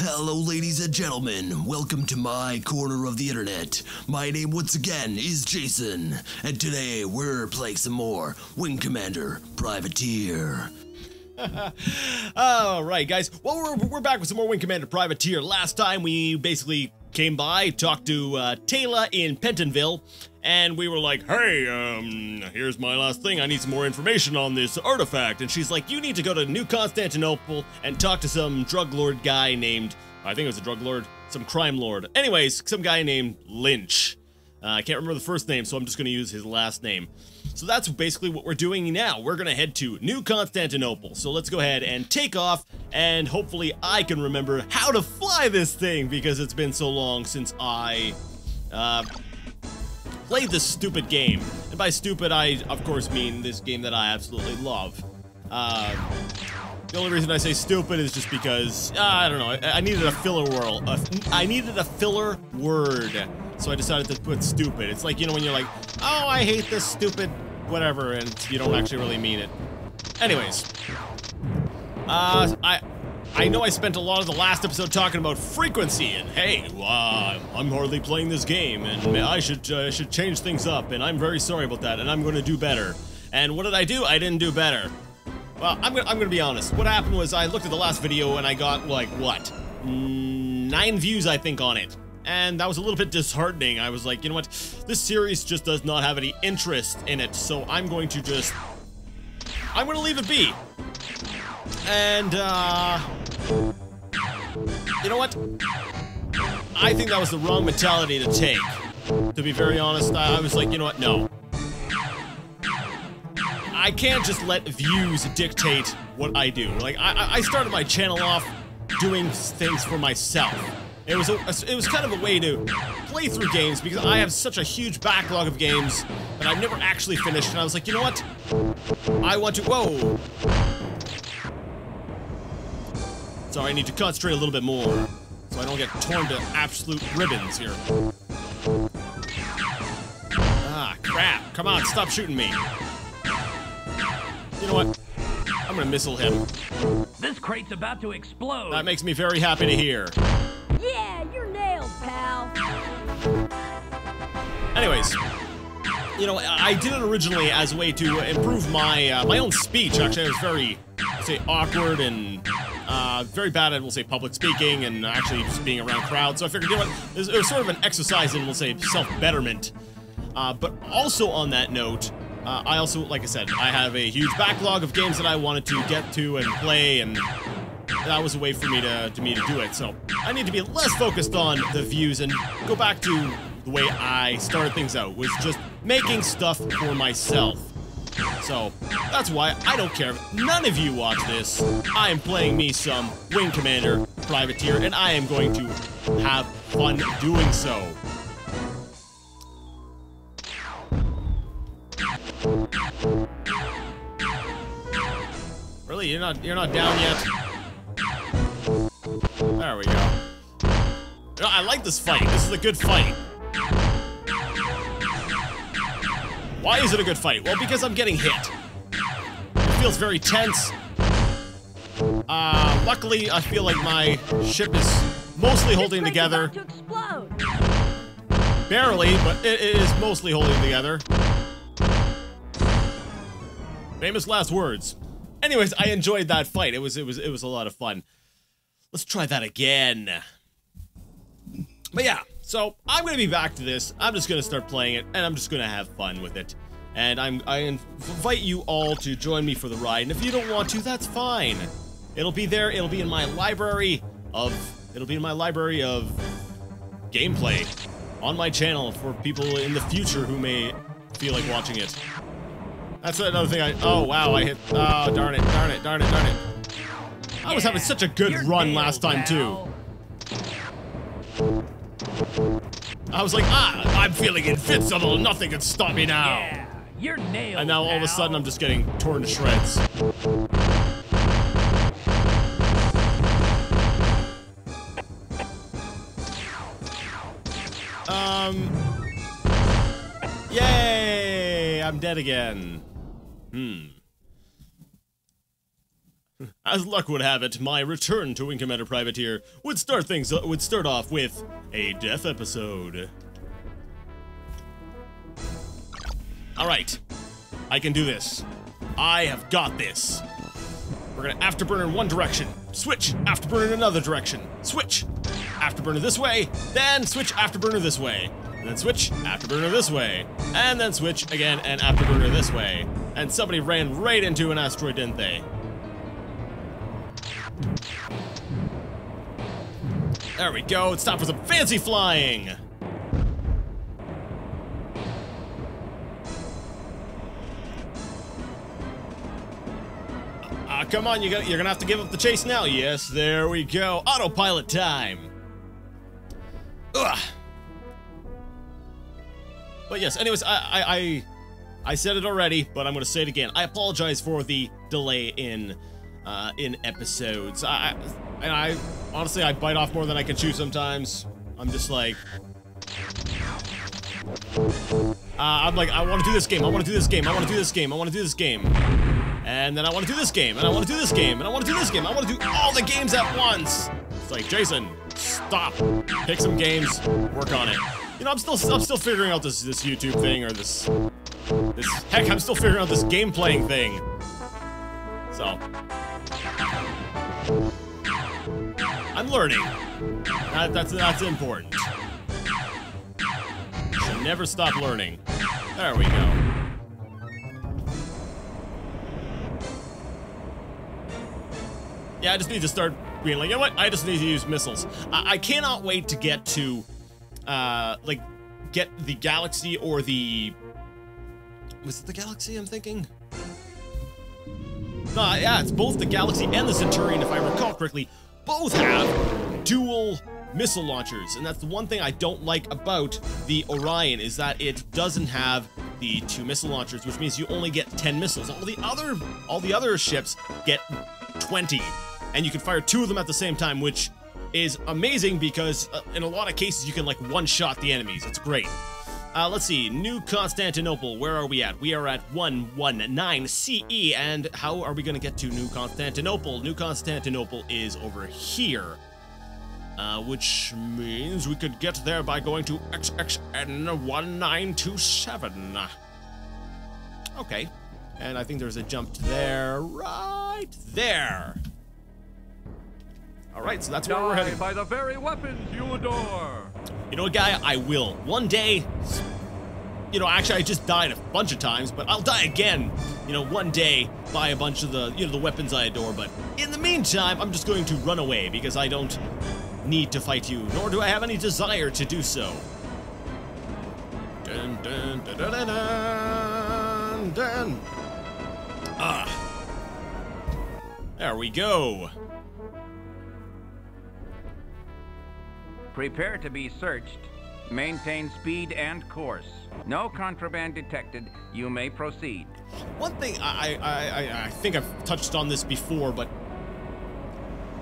Hello ladies and gentlemen, welcome to my corner of the internet. My name once again is Jason, and today we're playing some more Wing Commander Privateer. Alright guys, well we're back with some more Wing Commander Privateer. Last time we basically came by, talked to Taylor in Pentonville, and we were like, hey, here's my last thing, I need some more information on this artifact. And she's like, you need to go to New Constantinople and talk to some drug lord guy named, I think it was a drug lord, some crime lord. Anyways, some guy named Lynch. I can't remember the first name, so I'm just going to use his last name. So that's basically what we're doing now. We're going to head to New Constantinople. So let's go ahead and take off, and hopefully I can remember how to fly this thing, because it's been so long since I played this stupid game. And by stupid, I, of course, mean this game that I absolutely love. The only reason I say stupid is just because, I don't know, I needed a filler word. I needed a filler word. So I decided to put stupid. It's like, you know, when you're like, oh, I hate this stupid whatever, and you don't actually really mean it. Anyways. I know I spent a lot of the last episode talking about frequency, and hey, I'm hardly playing this game, and I should change things up, and I'm very sorry about that, and I'm going to do better. And what did I do? I didn't do better. Well, I'm gonna be honest. What happened was I looked at the last video, and I got, like, what? 9 views, I think, on it. And that was a little bit disheartening. I was like, you know what? This series just does not have any interest in it, so I'm going to leave it be. And, you know what? I think that was the wrong mentality to take. To be very honest, I was like, you know what? No. I can't just let views dictate what I do. Like, I started my channel off doing things for myself. It was kind of a way to play through games, because I have such a huge backlog of games that I've never actually finished, and I was like, you know what? I want to, whoa. Sorry, I need to concentrate a little bit more, so I don't get torn to absolute ribbons here. Ah, crap. Come on, stop shooting me. You know what? I'm gonna missile him. This crate's about to explode. That makes me very happy to hear. Yeah, you're nailed, pal. Anyways, you know, I did it originally as a way to improve my my own speech. Actually, I was very, say, awkward and very bad at, we'll say, public speaking and actually just being around crowds. So I figured, you know what, it was sort of an exercise in, we'll say, self-betterment. But also on that note, I also, like I said, I have a huge backlog of games that I wanted to get to and play, and that was a way for me to do it. So I need to be less focused on the views and go back to the way I started things out, was just making stuff for myself. So that's why I don't care if none of you watch this. I am playing me some Wing Commander Privateer, and I am going to have fun doing so. Really? You're not down yet? There we go. You know, I like this fight. This is a good fight. Why is it a good fight? Well, because I'm getting hit. It feels very tense. Luckily, I feel like my ship is mostly holding together. Barely, but it is mostly holding together. Famous last words. Anyways, I enjoyed that fight. It was a lot of fun. Let's try that again. But yeah, so I'm gonna be back to this. I'm just gonna start playing it, and I'm just gonna have fun with it. And I invite you all to join me for the ride. And if you don't want to, that's fine. It'll be there. It'll be in my library of gameplay on my channel for people in the future who may feel like watching it. That's another thing oh wow, I hit, oh, darn it. I was having such a good run last time, too. I was like, I'm feeling invincible, nothing can stop me now. Yeah, you're nailed, and now all of a sudden I'm just getting torn to shreds. Yay! I'm dead again. As luck would have it, my return to Wing Commander Privateer would start off with a death episode. Alright, I can do this. I have got this. We're gonna afterburner in one direction, switch, afterburner in another direction, switch, afterburner this way, then switch afterburner this way, and then switch afterburner this way, and then switch again and afterburner this way. And somebody ran right into an asteroid, didn't they? There we go, it's time for some fancy flying! Come on, you're gonna have to give up the chase now. Yes, there we go. Autopilot time. Ugh. But yes, anyways, I said it already, but I'm gonna say it again. I apologize for the delay in episodes. I honestly, I bite off more than I can chew sometimes. I'm just like, I'm like, I want to do this game. I want to do this game. I want to do this game. I want to do this game. And then I want to do this game, and I want to do this game, and I want to do this game. I want to do all the games at once. It's like, Jason, stop. Pick some games, work on it. You know, I'm still figuring out this YouTube thing, or this heck, I'm still figuring out this game playing thing. So I'm learning. That's important. Should never stop learning. There we go. Yeah, I just need to start being like, you know what? I just need to use missiles. I cannot wait to get to, like, get the Galaxy or the... Was it the Galaxy I'm thinking? No, yeah, it's both the Galaxy and the Centurion, if I recall correctly. Both have dual missile launchers, and that's the one thing I don't like about the Orion, is that it doesn't have the 2 missile launchers, which means you only get 10 missiles. All the other ships get 20. And you can fire 2 of them at the same time, which is amazing because in a lot of cases you can like one-shot the enemies. It's great. Let's see, New Constantinople, where are we at? We are at 119 CE, and how are we going to get to New Constantinople? New Constantinople is over here, which means we could get there by going to XXN1927. Okay, and I think there's a jump there, right there. Alright, so that's where we're heading. By the very weapons you adore. You know what, guy? I will. One day, you know, actually I just died a bunch of times, but I'll die again, you know, one day by a bunch of the, you know, the weapons I adore. But in the meantime, I'm just going to run away because I don't need to fight you, nor do I have any desire to do so. Dun, dun, dun, dun, dun, dun, dun. Ah. There we go. Prepare to be searched. Maintain speed and course. No contraband detected. You may proceed. One thing, I think I've touched on this before, but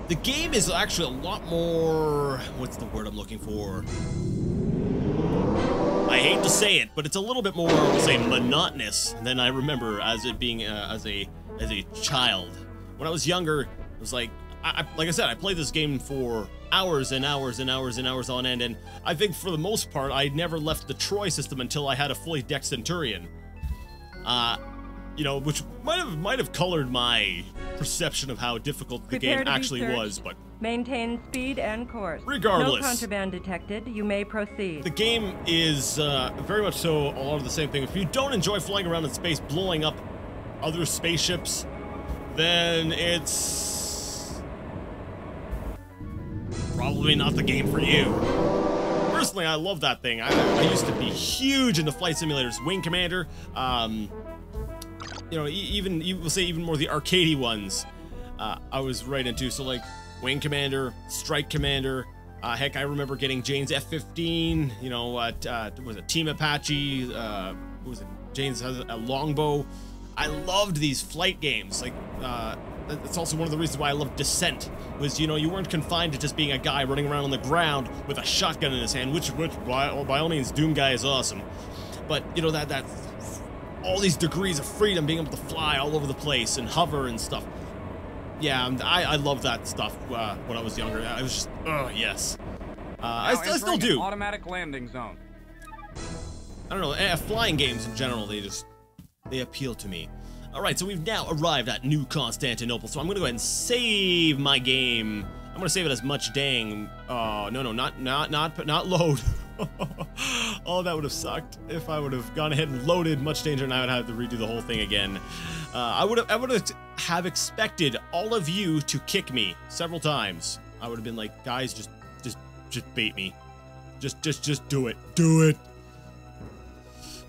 the game is actually a lot more... What's the word I'm looking for? I hate to say it, but it's a little bit more, we'll say, monotonous than I remember as it being as a child. When I was younger, it was like I said, I played this game for hours and hours and hours and hours on end, and I think for the most part, I never left the Troy system until I had a fully decked Centurion. You know, which might have colored my perception of how difficult the game actually was, but maintain speed and course. Regardless, no contraband detected. You may proceed. The game is very much so a lot of the same thing. If you don't enjoy flying around in space, blowing up other spaceships, then it's probably not the game for you. Personally, I love that thing. I used to be huge into flight simulators. Wing Commander, you know, we'll say even more the arcadey ones, I was right into. So like Wing Commander, Strike Commander, heck, I remember getting Jane's F-15, you know, was it Team Apache, was it Jane's has a longbow. I loved these flight games. Like, that's also one of the reasons why I loved Descent, was, you know, you weren't confined to just being a guy running around on the ground with a shotgun in his hand, which by all means, Doom Guy is awesome. But, you know, that all these degrees of freedom, being able to fly all over the place and hover and stuff. Yeah, I love that stuff when I was younger. I was just, oh, yes. I still do. Automatic landing zone. I don't know, flying games in general, they appeal to me. Alright, so we've now arrived at New Constantinople, so I'm gonna go ahead and save my game. I'm gonna save it as much dang. Oh, no, not load. Oh, that would have sucked if I would have gone ahead and loaded much danger and I would have to redo the whole thing again. I would have expected all of you to kick me several times. I would have been like, guys, just bait me. Just do it. Do it.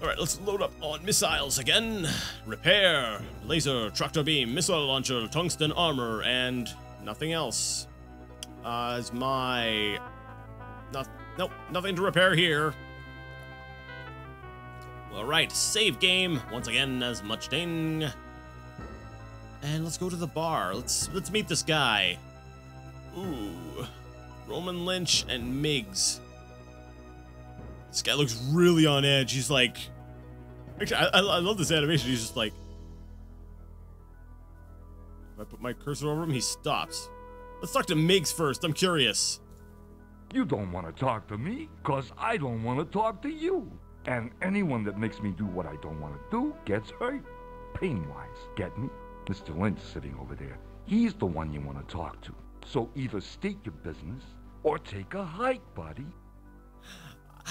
Alright, let's load up on missiles again. Repair, laser, tractor beam, missile launcher, tungsten armor, and nothing else. Is my... Nope, nothing to repair here. Alright, save game. Once again, as much ding. And let's go to the bar. Let's meet this guy. Ooh. Roman Lynch and Miggs. This guy looks really on edge. He's like... Actually, I love this animation. He's just like... If I put my cursor over him, he stops. Let's talk to Miggs first. I'm curious. You don't want to talk to me, cause I don't want to talk to you. And anyone that makes me do what I don't want to do gets hurt. Pain-wise, get me? Mr. Lynch sitting over there. He's the one you want to talk to. So either state your business, or take a hike, buddy.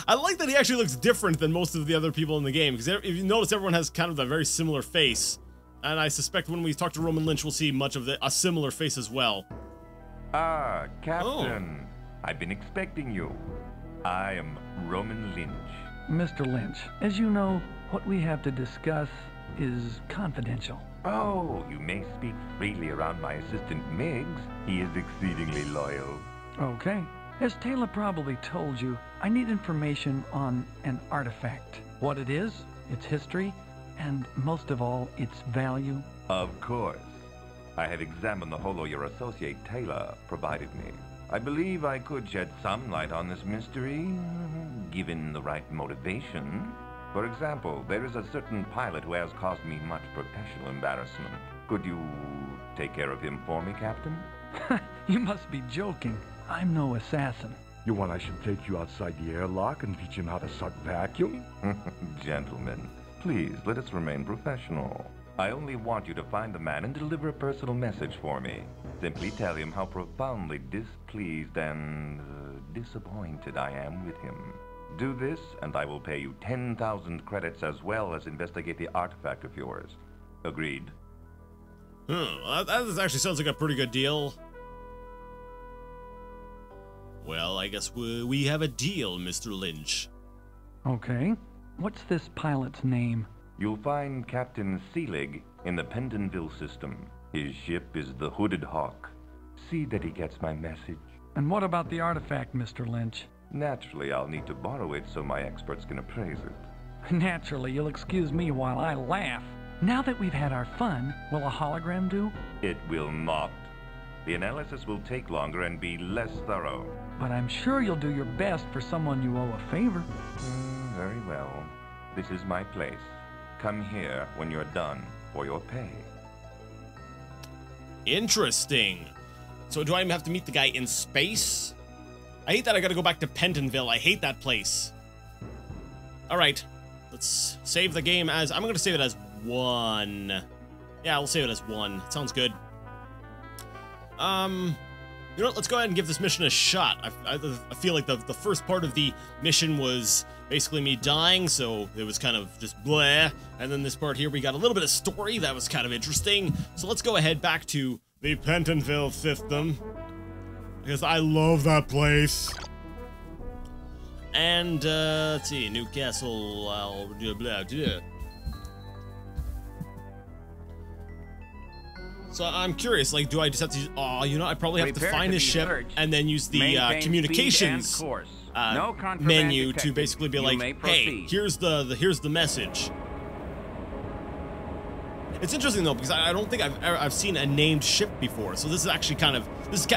I like that he actually looks different than most of the other people in the game, because if you notice, everyone has kind of a very similar face. And I suspect when we talk to Roman Lynch, we'll see much of a similar face as well. Ah, Captain. Oh. I've been expecting you. I am Roman Lynch. Mr. Lynch, as you know, what we have to discuss is confidential. Oh, you may speak freely around my assistant Miggs. He is exceedingly loyal. Okay. As Taylor probably told you, I need information on an artifact. What it is, its history, and most of all, its value. Of course. I have examined the holo your associate Taylor provided me. I believe I could shed some light on this mystery, given the right motivation. For example, there is a certain pilot who has caused me much professional embarrassment. Could you take care of him for me, Captain? You must be joking. I'm no assassin. You want I should take you outside the airlock and teach him how to suck vacuum? Gentlemen, please let us remain professional. I only want you to find the man and deliver a personal message for me. Simply tell him how profoundly displeased and disappointed I am with him. Do this, and I will pay you 10,000 credits as well as investigate the artifact of yours. Agreed? That actually sounds like a pretty good deal. Well, I guess we have a deal, Mr. Lynch. Okay. What's this pilot's name? You'll find Captain Seelig in the Pentonville system. His ship is the Hooded Hawk. See that he gets my message. And what about the artifact, Mr. Lynch? Naturally, I'll need to borrow it so my experts can appraise it. Naturally, you'll excuse me while I laugh. Now that we've had our fun, will a hologram do? It will not. The analysis will take longer and be less thorough. But I'm sure you'll do your best for someone you owe a favor. Very well. This is my place. Come here when you're done for your pay. Interesting. So do I have to meet the guy in space? I hate that I gotta go back to Pentonville. I hate that place. Alright. Let's save the game as... I'm gonna save it as 1. Yeah, we'll save it as 1. Sounds good. You know what? Let's go ahead and give this mission a shot. I feel like the first part of the mission was basically me dying, so it was kind of just bleh. And then this part here, we got a little bit of story that was kind of interesting. So let's go ahead back to the Pentonville system, because I love that place. And let's see, Newcastle. Blah, blah, blah. So I'm curious, like, do I just have to use, oh, you know, I probably have to find this ship and then use the communications menu to basically be like, hey, here's the message. It's interesting though, because I don't think I've seen a named ship before, so this is actually kind of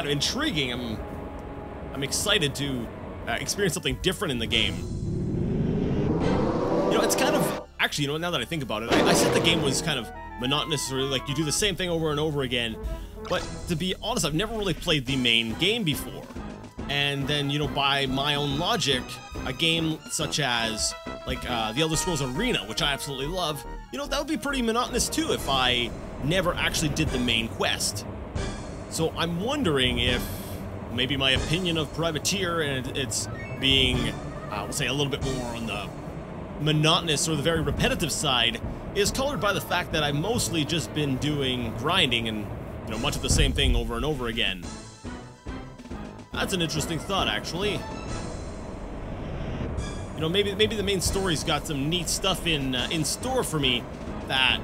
intriguing. I'm excited to experience something different in the game. You know, it's kind of actually, you know, now that I think about it, I said the game was kind of monotonous, or like you do the same thing over and over again. But to be honest, I've never really played the main game before. And then, you know, by my own logic, a game such as, like, The Elder Scrolls Arena, which I absolutely love, you know, that would be pretty monotonous too if I never actually did the main quest. So I'm wondering if maybe my opinion of Privateer and it's being, we'll say, a little bit more on the monotonous or the very repetitive side is colored by the fact that I've mostly just been doing grinding and, you know, much of the same thing over and over again. That's an interesting thought, actually. You know, maybe the main story's got some neat stuff in store for me that,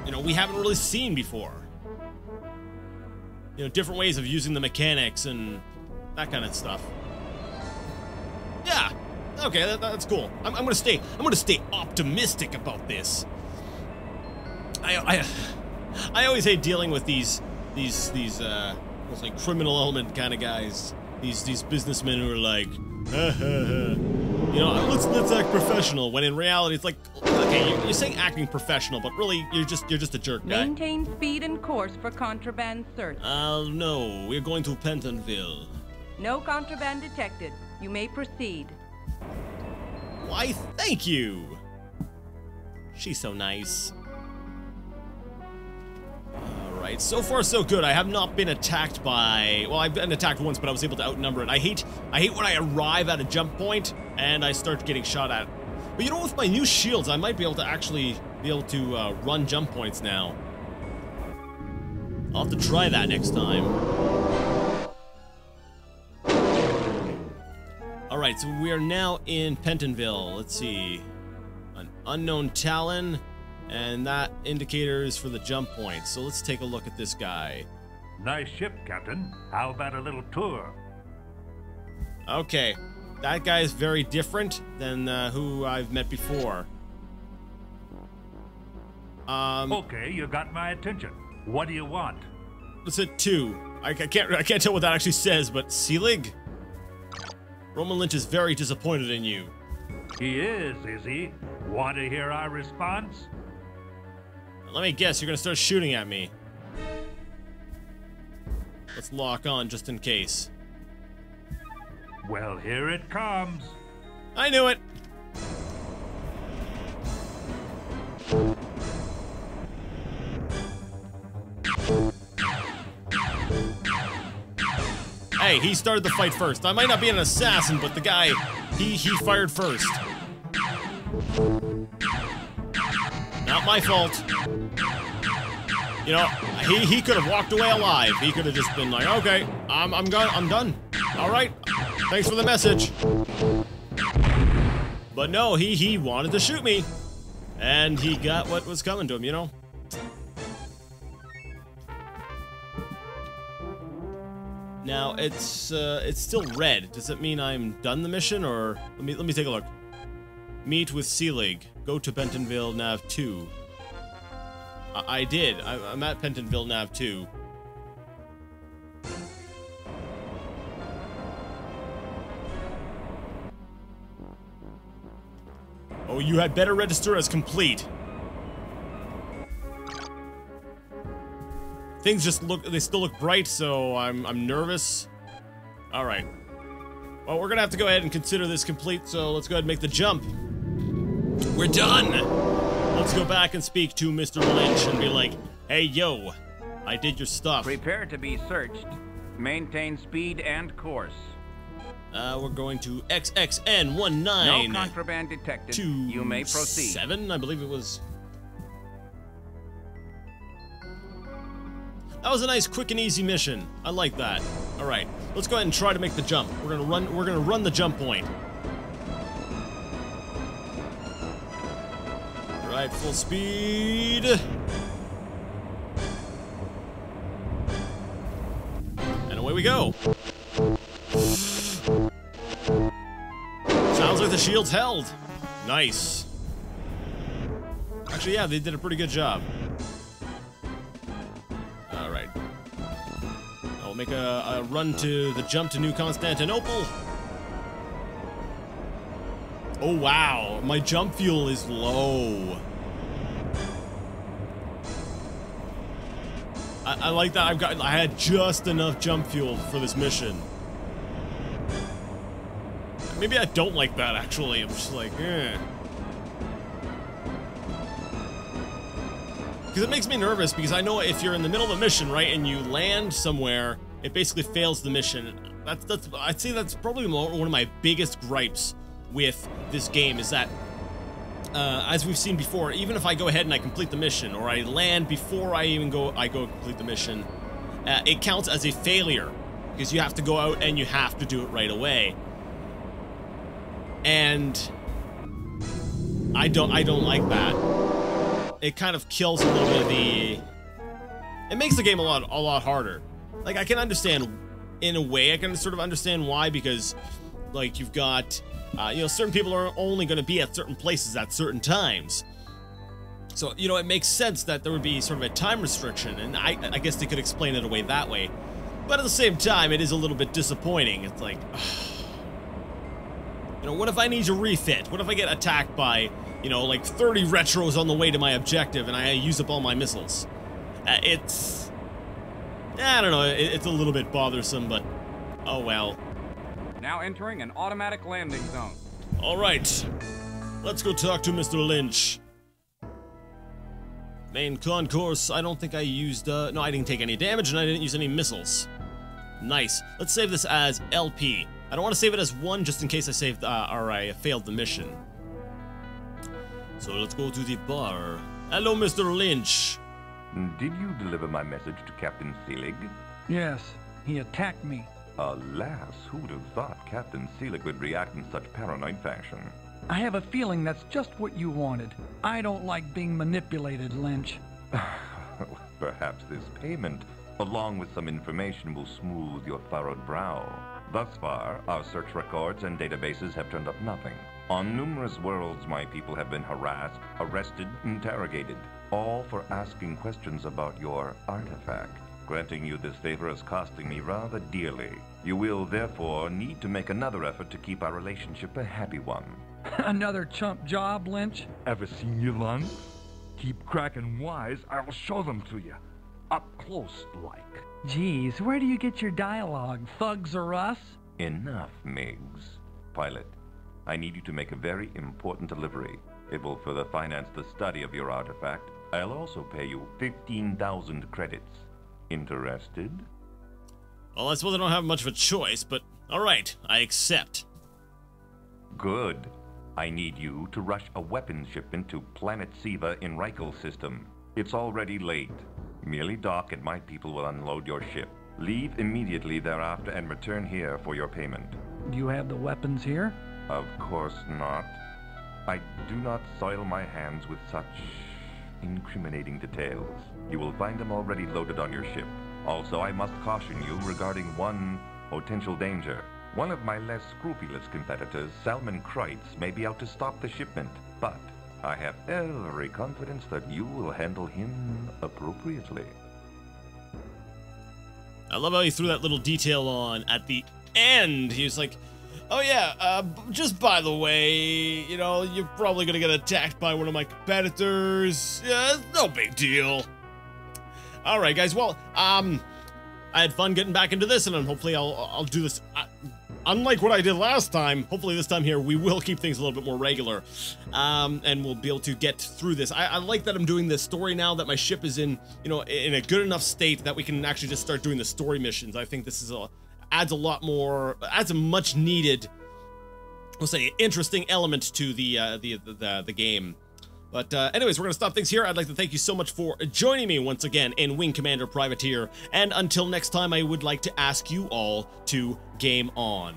you know, we haven't really seen before. You know, different ways of using the mechanics and that kind of stuff. Yeah. Okay, that's cool. I'm gonna stay optimistic about this. I always hate dealing with these it's like criminal element kind of guys. These businessmen who are like, you know, let's act professional. When in reality, it's like, okay, you're saying acting professional, but really you're just a jerk guy. Maintain speed and course for contraband search. No, we're going to Pentonville. No contraband detected. You may proceed. Why, thank you. She's so nice. Alright, so far so good. I have not been attacked by... Well, I've been attacked once, but I was able to outnumber it. I hate when I arrive at a jump point and I start getting shot at. But you know, with my new shields, I might be able to actually run jump points now. I'll have to try that next time. Alright, so we are now in Pentonville. Let's see. An unknown Talon. And that indicator is for the jump point. So let's take a look at this guy. Nice ship, Captain. How about a little tour? Okay. That guy is very different than who I've met before. Okay, you got my attention. What do you want? What's it 2? I can't tell what that actually says, but Selig? Roman Lynch is very disappointed in you. He is he? Want to hear our response? Let me guess, you're gonna start shooting at me. Let's lock on just in case. Well, here it comes. I knew it! Hey, he started the fight first. I might not be an assassin, but the guy, he fired first. Not my fault. You know, he could have walked away alive. He could have just been like, okay, I'm done. All right, thanks for the message. But no, he wanted to shoot me, and he got what was coming to him. You know. Now it's still red. Does it mean I'm done the mission, or let me take a look. Meet with Selig. Go to Pentonville Nav 2. I did. I'm at Pentonville Nav 2. Oh, you had better register as complete. Things just they still look bright, so I'm nervous. All right. Well, we're gonna have to go ahead and consider this complete, so let's go ahead and make the jump. We're done! Let's go back and speak to Mr. Lynch and be like, hey, yo, I did your stuff. Prepare to be searched. Maintain speed and course. We're going to XXN19. No contraband detected. You may proceed. 7, I believe it was. That was a nice, quick and easy mission. I like that. All right, let's go ahead and try to make the jump. We're gonna run the jump point. All right, full speed. And away we go. Sounds like the shield's held. Nice. Actually, yeah, they did a pretty good job. All right. I'll make a run to the jump to New Constantinople. Oh, wow. My jump fuel is low. I like that. I had just enough jump fuel for this mission. Maybe I don't like that, actually. I'm just like, eh. Because it makes me nervous, because I know if you're in the middle of a mission, right, and you land somewhere, it basically fails the mission. I'd say that's probably one of my biggest gripes with this game, is that, as we've seen before, even if I go ahead and I complete the mission, or I land before I even go complete the mission, it counts as a failure, because you have to go out and you have to do it right away. And I don't like that. It kind of kills a little bit of the... It makes the game a lot harder. Like, I can understand, in a way, I can sort of understand why, because, like, you've got, you know, certain people are only going to be at certain places at certain times. So, you know, it makes sense that there would be sort of a time restriction, and I guess they could explain it away that way. But at the same time, it is a little bit disappointing. It's like... You know, what if I need to refit? What if I get attacked by, you know, like 30 retros on the way to my objective and I use up all my missiles? It's... I don't know, it's a little bit bothersome, but oh well. Now entering an automatic landing zone. Alright, let's go talk to Mr. Lynch. Main concourse, I don't think I used, no, I didn't take any damage and I didn't use any missiles. Nice. Let's save this as LP. I don't want to save it as 1 just in case I saved, or I failed the mission. So let's go to the bar. Hello, Mr. Lynch. Did you deliver my message to Captain Selig? Yes, he attacked me. Alas, who'd have thought Captain Selig would react in such paranoid fashion? I have a feeling that's just what you wanted. I don't like being manipulated, Lynch. Perhaps this payment, along with some information, will smooth your furrowed brow. Thus far, our search records and databases have turned up nothing. On numerous worlds, my people have been harassed, arrested, interrogated, all for asking questions about your artifact. Granting you this favor is costing me rather dearly. You will, therefore, need to make another effort to keep our relationship a happy one. Another chump job, Lynch? Ever seen your lungs? Keep cracking wise, I'll show them to you. Up close, like. Geez, where do you get your dialogue? Thugs or us? Enough, Miggs. Pilot, I need you to make a very important delivery. It will further finance the study of your artifact. I'll also pay you 15,000 credits. Interested? Well, I suppose I don't have much of a choice, but alright, I accept. Good. I need you to rush a weapons shipment to Planet Siva in Reichel system. It's already late. Merely dock and my people will unload your ship. Leave immediately thereafter and return here for your payment. Do you have the weapons here? Of course not. I do not soil my hands with such incriminating details. You will find them already loaded on your ship. Also, I must caution you regarding one potential danger. One of my less scrupulous competitors, Salman Kreitz, may be out to stop the shipment, but I have every confidence that you will handle him appropriately. I love how he threw that little detail on at the end. He was like, oh yeah, just by the way, you know, you're probably gonna get attacked by one of my competitors. Yeah, no big deal. Alright guys, well, I had fun getting back into this, and hopefully I'll do this. Unlike what I did last time, hopefully this time here we will keep things a little bit more regular, and we'll be able to get through this. I like that I'm doing this story now, that my ship is in, you know, in a good enough state that we can actually just start doing the story missions. I think this is adds a much needed, we'll say, interesting element to the game. But anyways, we're gonna stop things here. I'd like to thank you so much for joining me once again in Wing Commander Privateer, and until next time, I would like to ask you all to game on.